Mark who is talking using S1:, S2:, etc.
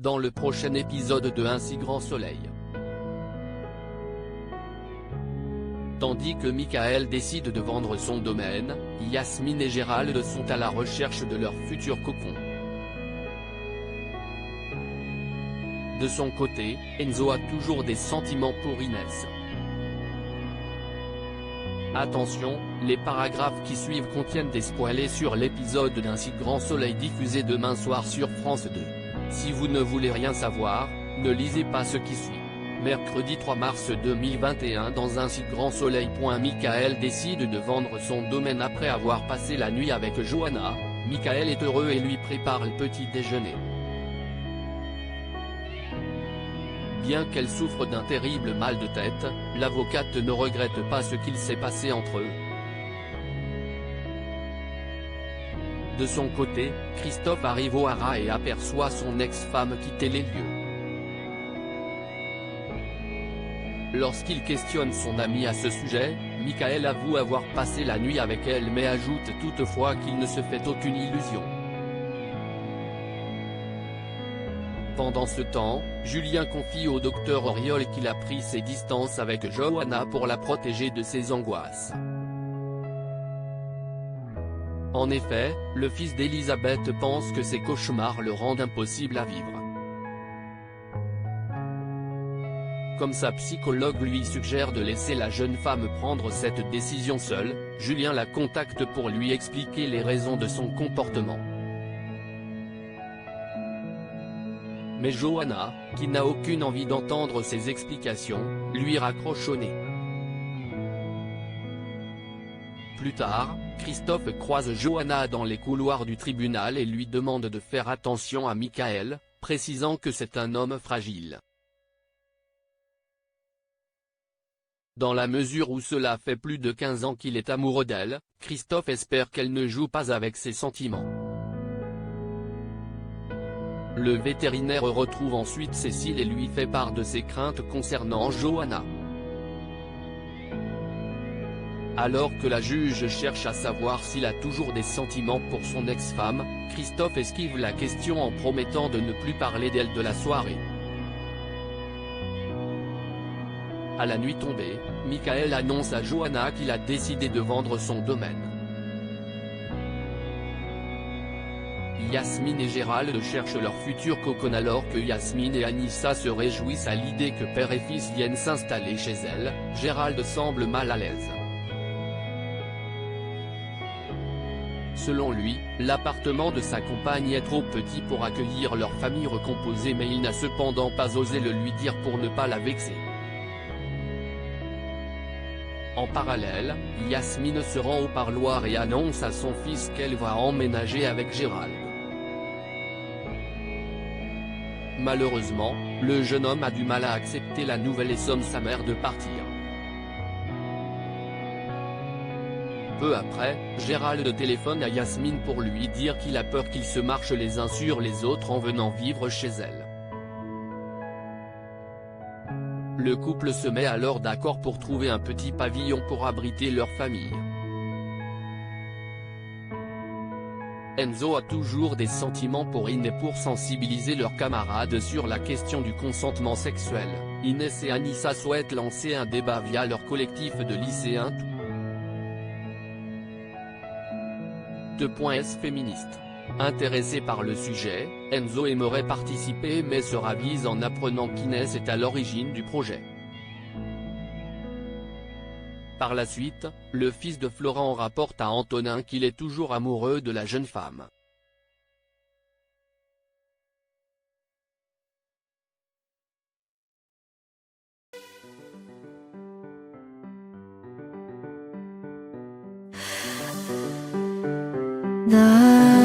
S1: dans le prochain épisode de Un si grand soleil. Tandis que Michael décide de vendre son domaine, Yasmine et Gérald sont à la recherche de leur futur cocon. De son côté, Enzo a toujours des sentiments pour Inès. Attention, les paragraphes qui suivent contiennent des spoilers sur l'épisode d'Un si grand soleil diffusé demain soir sur France 2. Si vous ne voulez rien savoir, ne lisez pas ce qui suit. Mercredi 3 mars 2021 dans Un si grand soleil. Michael décide de vendre son domaine après avoir passé la nuit avec Johanna. Michael est heureux et lui prépare le petit déjeuner. Bien qu'elle souffre d'un terrible mal de tête, l'avocate ne regrette pas ce qu'il s'est passé entre eux. De son côté, Christophe arrive au haras et aperçoit son ex-femme quitter les lieux. Lorsqu'il questionne son ami à ce sujet, Michael avoue avoir passé la nuit avec elle mais ajoute toutefois qu'il ne se fait aucune illusion. Pendant ce temps, Julien confie au docteur Auriol qu'il a pris ses distances avec Johanna pour la protéger de ses angoisses. En effet, le fils d'Elisabeth pense que ses cauchemars le rendent impossible à vivre. Comme sa psychologue lui suggère de laisser la jeune femme prendre cette décision seule, Julien la contacte pour lui expliquer les raisons de son comportement. Mais Johanna, qui n'a aucune envie d'entendre ses explications, lui raccroche au nez. Plus tard, Christophe croise Johanna dans les couloirs du tribunal et lui demande de faire attention à Michael, précisant que c'est un homme fragile. Dans la mesure où cela fait plus de 15 ans qu'il est amoureux d'elle, Christophe espère qu'elle ne joue pas avec ses sentiments. Le vétérinaire retrouve ensuite Cécile et lui fait part de ses craintes concernant Johanna. Alors que la juge cherche à savoir s'il a toujours des sentiments pour son ex-femme, Christophe esquive la question en promettant de ne plus parler d'elle de la soirée. À la nuit tombée, Michael annonce à Johanna qu'il a décidé de vendre son domaine. Yasmine et Gérald cherchent leur futur cocon alors que Yasmine et Anissa se réjouissent à l'idée que père et fils viennent s'installer chez elle. Gérald semble mal à l'aise. Selon lui, l'appartement de sa compagne est trop petit pour accueillir leur famille recomposée mais il n'a cependant pas osé le lui dire pour ne pas la vexer. En parallèle, Yasmine se rend au parloir et annonce à son fils qu'elle va emménager avec Gérald. Malheureusement, le jeune homme a du mal à accepter la nouvelle et somme sa mère de partir. Peu après, Gérald téléphone à Yasmine pour lui dire qu'il a peur qu'ils se marchent les uns sur les autres en venant vivre chez elle. Le couple se met alors d'accord pour trouver un petit pavillon pour abriter leur famille. Enzo a toujours des sentiments pour Inès pour sensibiliser leurs camarades sur la question du consentement sexuel. Inès et Anissa souhaitent lancer un débat via leur collectif de lycéens. S féministe. Intéressé par le sujet, Enzo aimerait participer mais se ravise en apprenant qu'Inès est à l'origine du projet. Par la suite, le fils de Florent rapporte à Antonin qu'il est toujours amoureux de la jeune femme.
S2: The